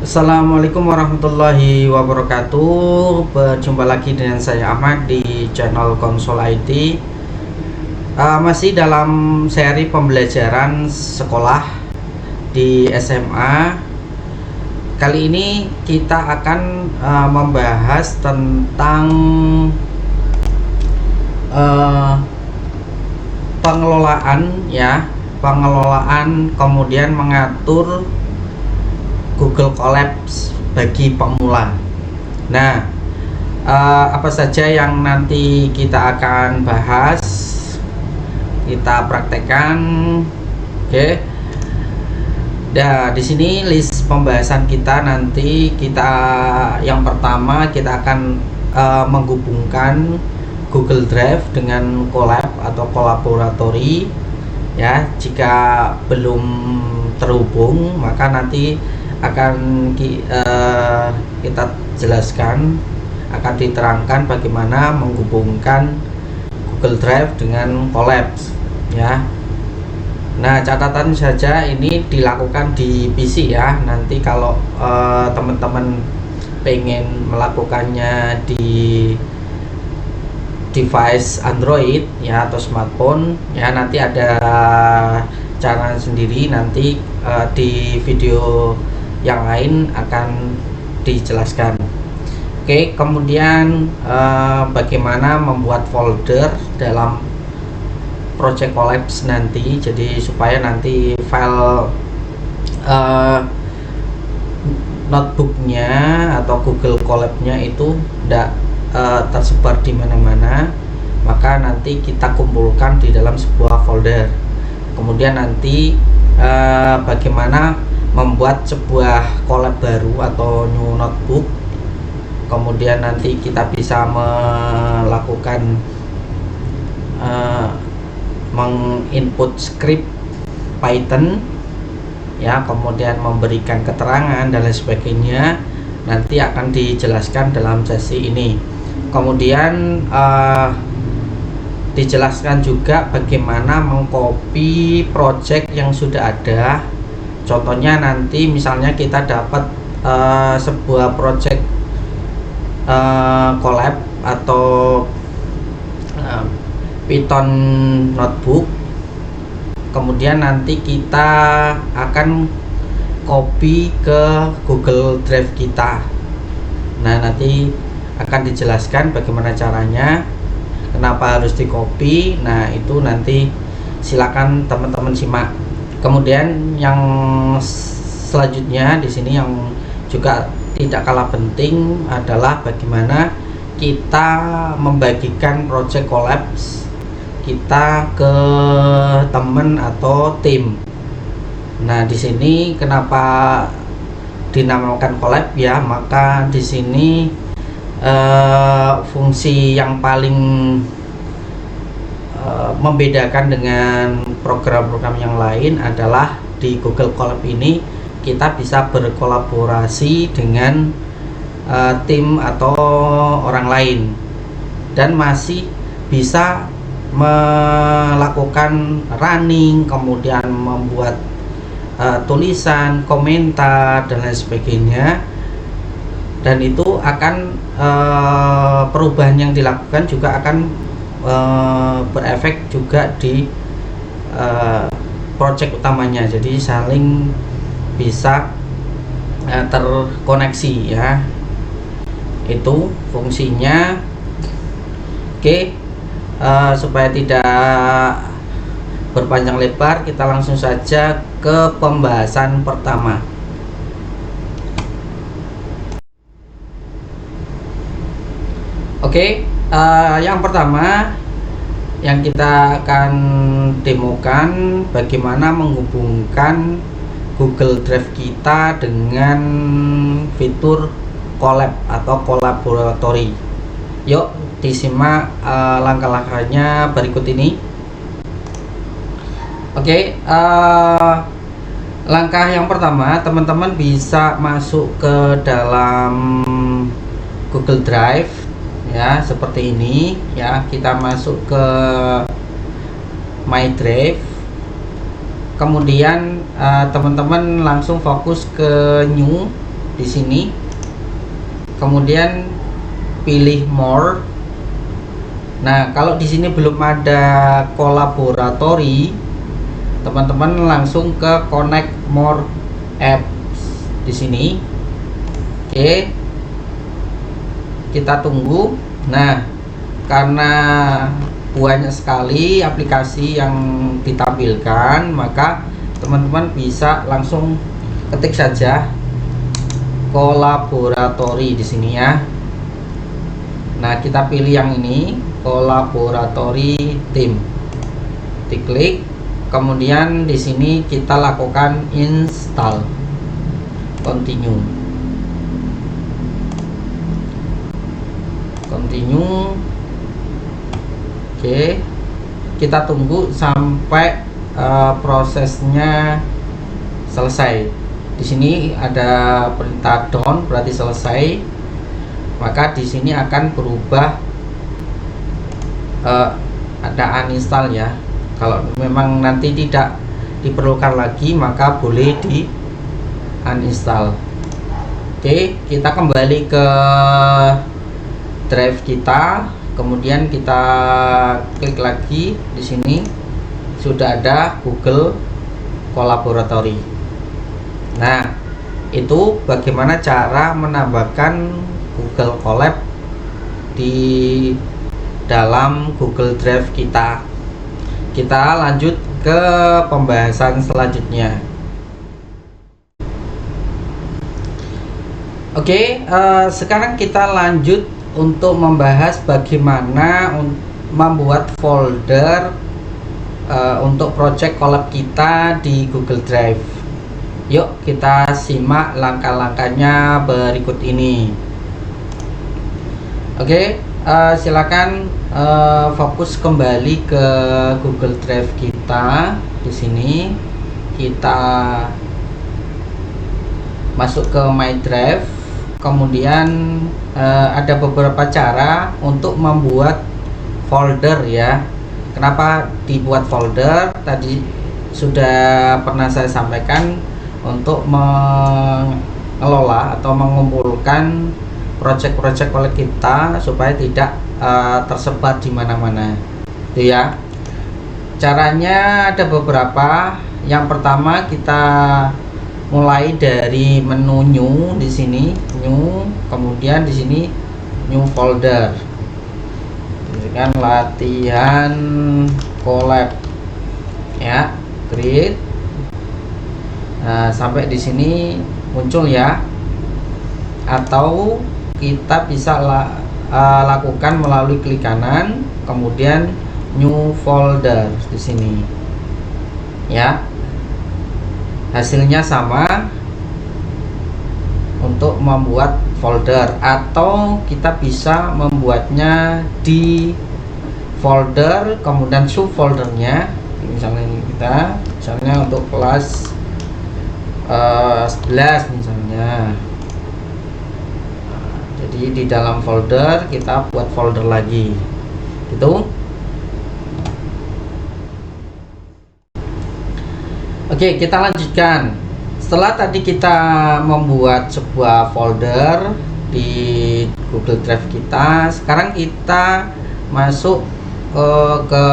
Assalamualaikum warahmatullahi wabarakatuh. Berjumpa lagi dengan saya Ahmad di channel Konsol IT. Masih dalam seri pembelajaran sekolah di SMA. Kali ini kita akan membahas tentang pengelolaan kemudian mengatur Google Colabs bagi pemula. Nah, apa saja yang nanti kita akan bahas, kita praktekkan. Oke. Nah, di sini list pembahasan kita nanti yang pertama kita akan menghubungkan Google Drive dengan Colab atau kolaboratori. Ya, jika belum terhubung maka nanti akan kita jelaskan, akan diterangkan bagaimana menghubungkan Google Drive dengan Colabs ya. Nah, catatan saja ini dilakukan di PC ya. Nanti kalau teman-teman pengen melakukannya di device Android ya atau smartphone ya, nanti ada cara sendiri, nanti di video yang lain akan dijelaskan. Oke, kemudian bagaimana membuat folder dalam project Colabs nanti, jadi supaya nanti file notebooknya atau Google Colab-nya itu tidak tersebar di mana-mana, maka nanti kita kumpulkan di dalam sebuah folder. Kemudian nanti bagaimana membuat sebuah Colab baru atau new notebook. Kemudian nanti kita bisa melakukan menginput script Python ya, kemudian memberikan keterangan dan lain sebagainya. Nanti akan dijelaskan dalam sesi ini. Kemudian dijelaskan juga bagaimana mengcopy project yang sudah ada. Contohnya nanti misalnya kita dapat sebuah project Colab atau Python notebook, kemudian nanti kita akan copy ke Google Drive kita. Nah, nanti akan dijelaskan bagaimana caranya, kenapa harus di copy. Nah, itu nanti silakan teman-teman simak. Kemudian yang selanjutnya di sini yang juga tidak kalah penting adalah bagaimana kita membagikan project Colabs kita ke teman atau tim. Nah, di sini kenapa dinamakan Colab ya? Maka di sini fungsi yang paling membedakan dengan program-program yang lain adalah di Google Colab ini kita bisa berkolaborasi dengan tim atau orang lain dan masih bisa melakukan running, kemudian membuat tulisan, komentar dan lain sebagainya. Dan itu akan perubahan yang dilakukan juga akan berefek juga di project utamanya, jadi saling bisa terkoneksi ya. Itu fungsinya. Oke, supaya tidak berpanjang lebar, kita langsung saja ke pembahasan pertama. Oke, yang pertama yang kita akan demokan bagaimana menghubungkan Google Drive kita dengan fitur Colab atau kolaboratori. Yuk disimak langkah-langkahnya berikut ini. Oke, langkah yang pertama, teman-teman bisa masuk ke dalam Google Drive ya, seperti ini ya. Kita masuk ke My Drive, kemudian teman-teman langsung fokus ke new di sini, kemudian pilih more. Nah, kalau di sini belum ada kolaboratory, teman-teman langsung ke connect more apps di sini. Oke, kita tunggu. Nah, karena banyak sekali aplikasi yang ditampilkan, maka teman-teman bisa langsung ketik saja kolaboratory di sini ya. Nah, kita pilih yang ini, kolaboratory team. Diklik, kemudian di sini kita lakukan install, continue. Oke, kita tunggu sampai prosesnya selesai. Di sini ada perintah done, berarti selesai. Maka di sini akan berubah, ada uninstall ya. Kalau memang nanti tidak diperlukan lagi, maka boleh di uninstall. Oke, kita kembali ke drive kita, kemudian kita klik lagi. Di sini sudah ada Google Collaboratory. Nah, itu bagaimana cara menambahkan Google Colab di dalam Google Drive kita. Kita lanjut ke pembahasan selanjutnya. Oke, sekarang kita lanjut untuk membahas bagaimana membuat folder untuk project Colab kita di Google Drive. Yuk kita simak langkah-langkahnya berikut ini. Oke, silakan fokus kembali ke Google Drive kita. Di sini kita masuk ke My Drive. Kemudian ada beberapa cara untuk membuat folder ya. Kenapa dibuat folder? Tadi sudah pernah saya sampaikan, untuk mengelola atau mengumpulkan project-project oleh kita supaya tidak tersebar di mana-mana. Itu ya. Caranya ada beberapa. Yang pertama, kita mulai dari menu new di sini, new, kemudian di sini new folder. Ini kan latihan Colab ya, create. Nah, sampai di sini muncul ya. Atau kita bisa lakukan melalui klik kanan, kemudian new folder di sini. Ya. Hasilnya sama untuk membuat folder, atau kita bisa membuatnya di folder kemudian subfoldernya. Misalnya misalnya untuk kelas 11 misalnya. Jadi di dalam folder kita buat folder lagi gitu. Oke, kita lanjutkan. Setelah tadi kita membuat sebuah folder di Google Drive kita, sekarang kita masuk ke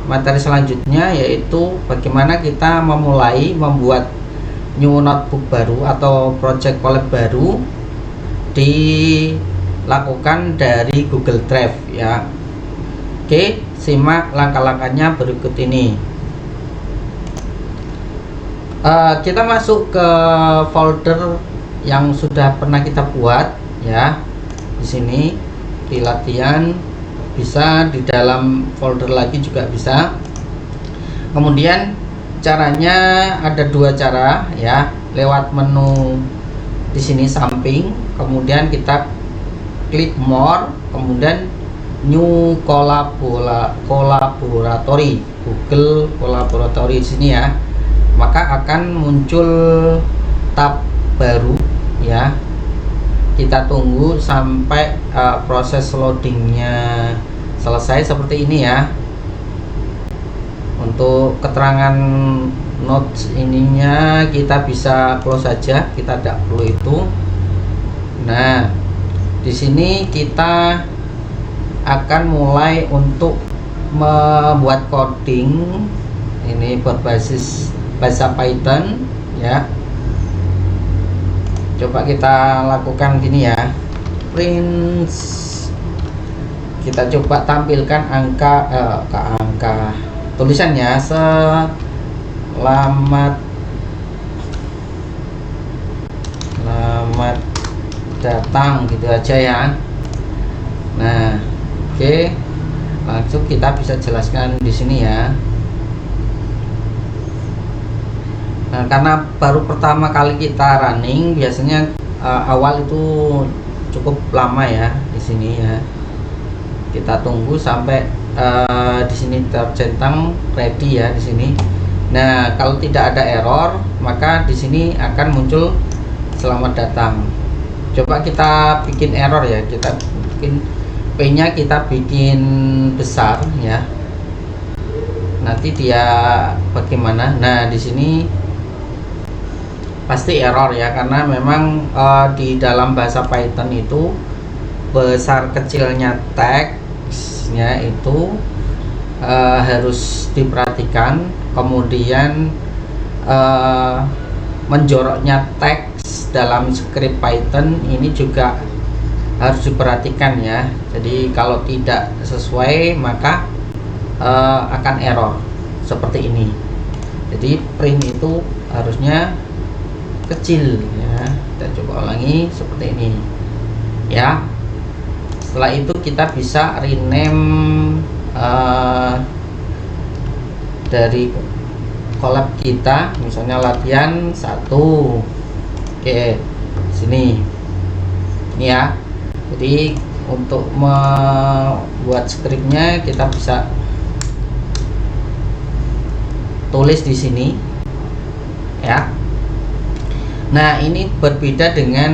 materi selanjutnya, yaitu bagaimana kita memulai membuat new notebook baru atau project Colab baru dilakukan dari Google Drive ya. Oke, simak langkah-langkahnya berikut ini. Kita masuk ke folder yang sudah pernah kita buat ya. Di sini di latihan, bisa di dalam folder lagi juga bisa. Kemudian caranya ada dua cara ya, lewat menu di sini samping, kemudian kita klik more, kemudian new collaboratory, Google Collaboratory di sini ya. Maka akan muncul tab baru ya. Kita tunggu sampai proses loadingnya selesai seperti ini ya. Untuk keterangan notes ininya kita bisa close saja, kita tidak perlu itu. Nah, di sini kita akan mulai untuk membuat coding ini berbasis bahasa Python ya. Coba kita lakukan gini ya, print. Kita coba tampilkan angka tulisannya selamat datang gitu aja ya. Nah, oke, langsung kita bisa jelaskan di sini ya. Nah, karena baru pertama kali kita running, biasanya awal itu cukup lama ya di sini ya. Kita tunggu sampai di sini tercentang ready ya di sini. Nah, kalau tidak ada error, maka di sini akan muncul selamat datang. Coba kita bikin error ya, kita bikin P-nya kita bikin besar ya. Nanti dia bagaimana? Nah, di sini pasti error ya, karena memang di dalam bahasa Python itu besar kecilnya teksnya itu harus diperhatikan, kemudian menjoroknya teks dalam script Python ini juga harus diperhatikan ya. Jadi kalau tidak sesuai maka akan error seperti ini. Jadi print itu harusnya kecil ya. Kita coba ulangi seperti ini ya. Setelah itu kita bisa rename dari collab kita, misalnya latihan 1. Oke, sini ini ya. Jadi untuk membuat scriptnya kita bisa tulis di sini ya. Nah, ini berbeda dengan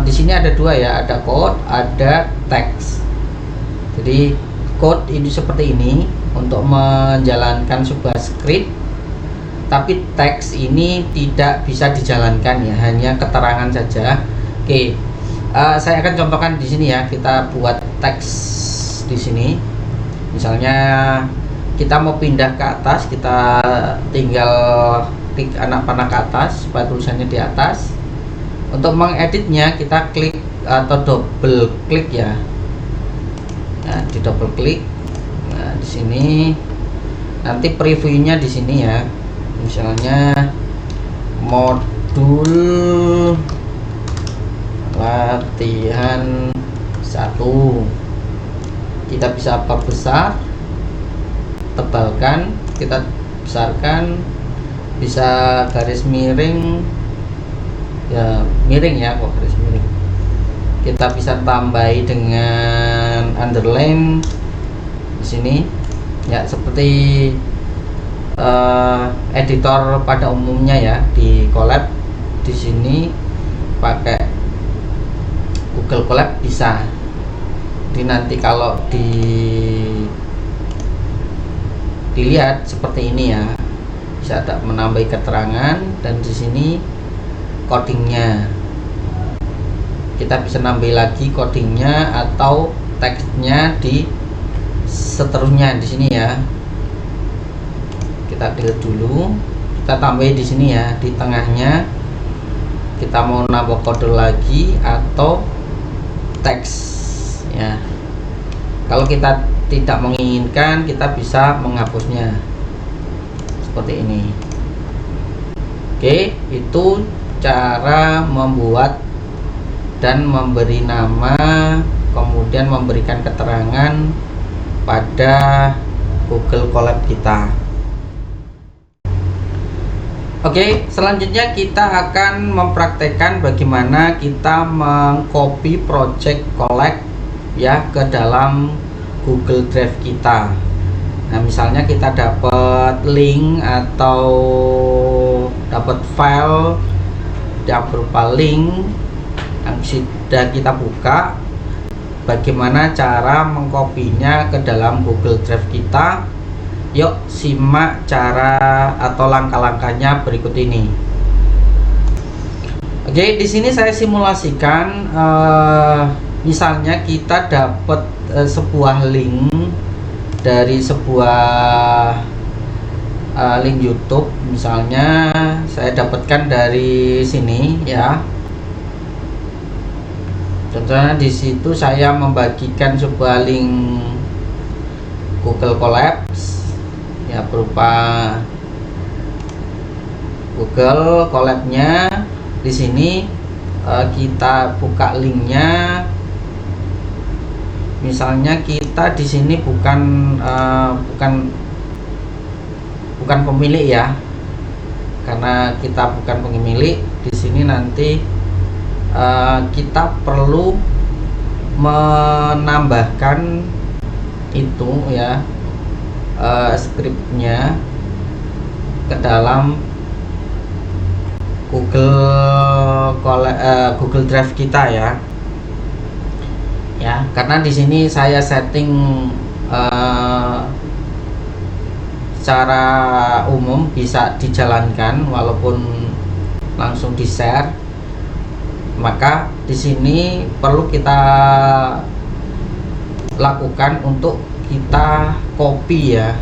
di sini ada dua ya, ada code, ada teks. Jadi code ini seperti ini untuk menjalankan sebuah script, tapi teks ini tidak bisa dijalankan ya, hanya keterangan saja. Oke, saya akan contohkan di sini ya. Kita buat teks di sini. Misalnya kita mau pindah ke atas, kita tinggal klik anak panah ke atas supaya tulisannya di atas. Untuk mengeditnya kita klik atau double klik ya. Nah, di double klik. Nah, di sini nanti previewnya di sini ya. Misalnya modul latihan 1. Kita bisa perbesar, tebalkan, kita besarkan, bisa garis miring ya, miring ya, kok garis miring. Kita bisa tambahi dengan underline di sini ya, seperti editor pada umumnya ya di Colab. Di sini pakai Google Colab bisa. Jadi nanti kalau dilihat seperti ini ya, bisa ada menambah keterangan, dan di sini codingnya kita bisa nambah lagi codingnya atau teksnya di seterusnya di sini ya. Kita delete dulu, kita tambah di sini ya, di tengahnya kita mau nambah kode lagi atau teks ya. Kalau kita tidak menginginkan, kita bisa menghapusnya seperti ini. Oke, itu cara membuat dan memberi nama, kemudian memberikan keterangan pada Google Colab kita. Oke, selanjutnya kita akan mempraktekkan bagaimana kita mengcopy project Colab ya ke dalam Google Drive kita. Nah, misalnya kita dapat link atau dapat file yang berupa link yang sudah kita buka, bagaimana cara mengkopinya ke dalam Google Drive kita Yuk simak cara atau langkah-langkahnya berikut ini. Oke, di sini saya simulasikan, misalnya kita dapat sebuah link dari sebuah link YouTube. Misalnya saya dapatkan dari sini ya. Contohnya di situ saya membagikan sebuah link Google Collabs ya, berupa Google Collab-nya. Di sini kita buka linknya. Misalnya kita di sini bukan pemilik ya, karena kita bukan pemilik. Di sini nanti kita perlu menambahkan itu ya, skripnya ke dalam Google Drive kita ya. Karena di sini saya setting secara umum bisa dijalankan walaupun langsung di share, maka di sini perlu kita lakukan untuk kita copy ya,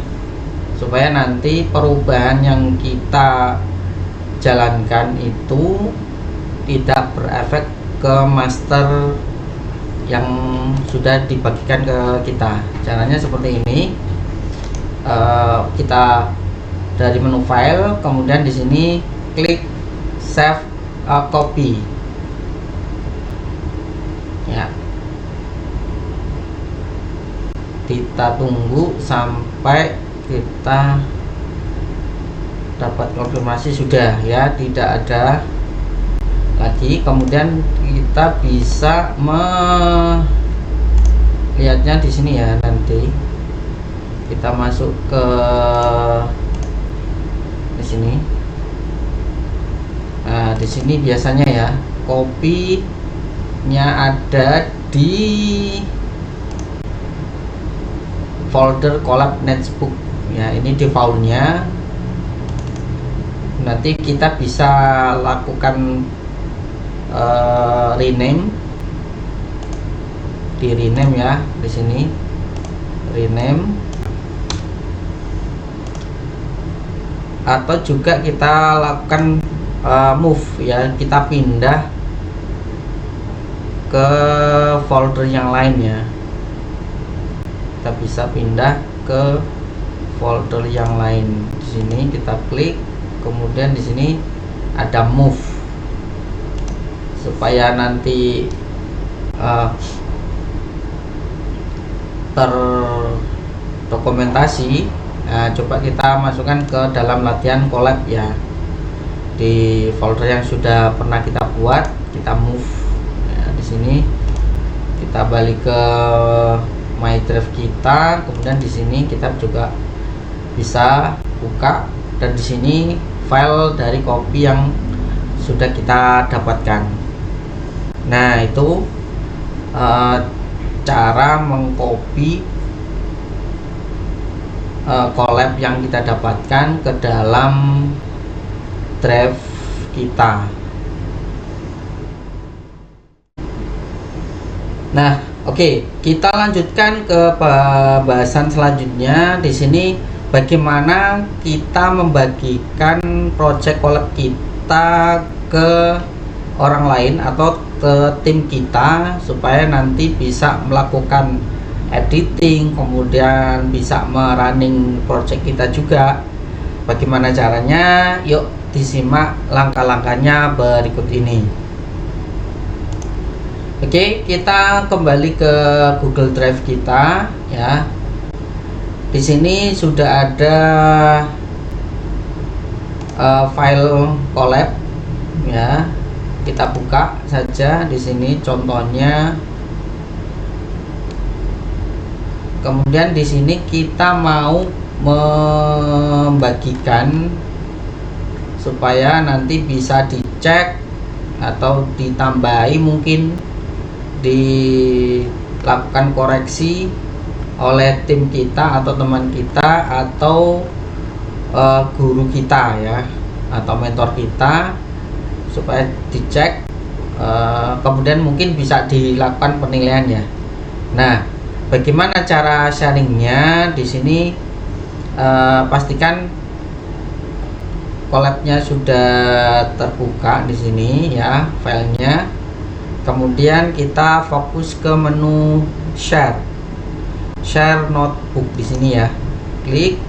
supaya nanti perubahan yang kita jalankan itu tidak berefek ke master yang sudah dibagikan ke kita. Caranya seperti ini. Kita dari menu file, kemudian di sini klik save copy ya. Kita tunggu sampai kita dapat konfirmasi sudah ya, tidak ada lagi. Kemudian kita bisa melihatnya di sini ya. Nanti kita masuk ke di sini. Nah, di sini biasanya ya kopinya ada di folder Collab Notebook ya. Ini defaultnya. Nanti kita bisa lakukan rename, di rename ya, di sini rename, atau juga kita lakukan move ya, kita pindah ke folder yang lainnya. Kita bisa pindah ke folder yang lain. Di sini kita klik, kemudian di sini ada move, supaya nanti terdokumentasi. Nah, coba kita masukkan ke dalam latihan collab ya, di folder yang sudah pernah kita buat. Kita move ya, di sini kita balik ke my drive kita, kemudian di sini kita juga bisa buka, dan di sini file dari copy yang sudah kita dapatkan. Nah, itu cara mengcopy collab yang kita dapatkan ke dalam drive kita. Nah, oke, kita lanjutkan ke pembahasan selanjutnya. Di sini bagaimana kita membagikan project collab kita ke orang lain atau ke tim kita, supaya nanti bisa melakukan editing, kemudian bisa merunning project kita juga. Bagaimana caranya? Yuk disimak langkah-langkahnya berikut ini. Oke, kita kembali ke Google Drive kita ya. Di sini sudah ada file collab ya. Kita buka saja di sini contohnya. Kemudian di sini kita mau membagikan supaya nanti bisa dicek atau ditambahi, mungkin dilakukan koreksi oleh tim kita atau teman kita atau guru kita ya, atau mentor kita, supaya dicek, kemudian mungkin bisa dilakukan penilaiannya. Nah, bagaimana cara sharingnya di sini? Pastikan collab-nya sudah terbuka di sini ya, filenya. Kemudian kita fokus ke menu share notebook di sini ya, klik.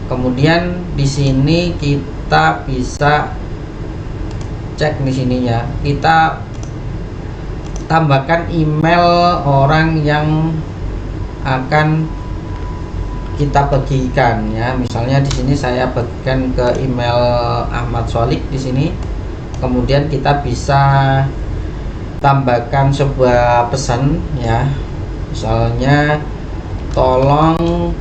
Kemudian di sini kita bisa cek di sini ya, kita tambahkan email orang yang akan kita bagikan ya. Misalnya di sini saya bagikan ke email Ahmad Solik di sini. Kemudian kita bisa tambahkan sebuah pesan ya. Misalnya tolong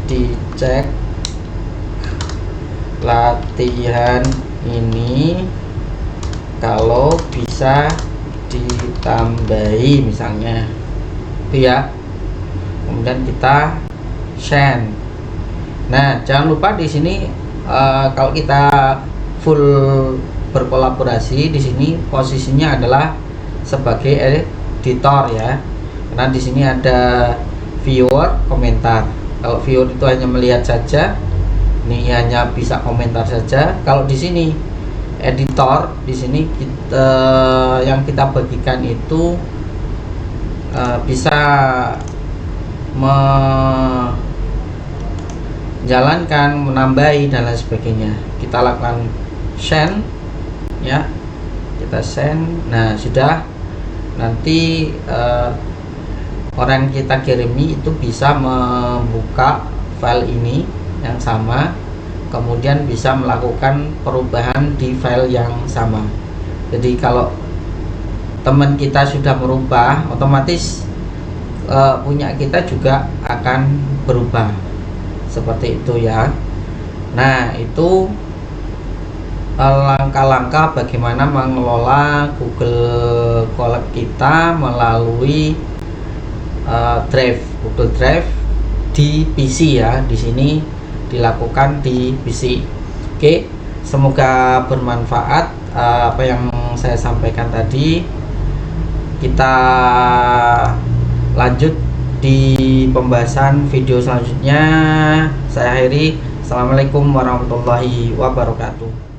dicek latihan ini, kalau bisa ditambahi misalnya itu ya. Kemudian kita send. Nah, jangan lupa di sini kalau kita full berkolaborasi, di sini posisinya adalah sebagai editor ya, karena di sini ada viewer, komentar. Kalau viewer itu hanya melihat saja, ini hanya bisa komentar saja. Kalau di sini editor, di sini kita yang kita bagikan itu bisa menjalankan, menambahi dan lain sebagainya. Kita lakukan send ya, kita send. Nah, sudah. Nanti orang yang kita kirimi itu bisa membuka file ini yang sama, kemudian bisa melakukan perubahan di file yang sama. Jadi kalau teman kita sudah merubah, otomatis punya kita juga akan berubah seperti itu ya. Nah, itu langkah-langkah bagaimana mengelola Google Colab kita melalui Google Drive di PC ya. Di sini dilakukan di PC. Oke, semoga bermanfaat apa yang saya sampaikan tadi. Kita lanjut di pembahasan video selanjutnya. Saya akhiri. Assalamualaikum warahmatullahi wabarakatuh.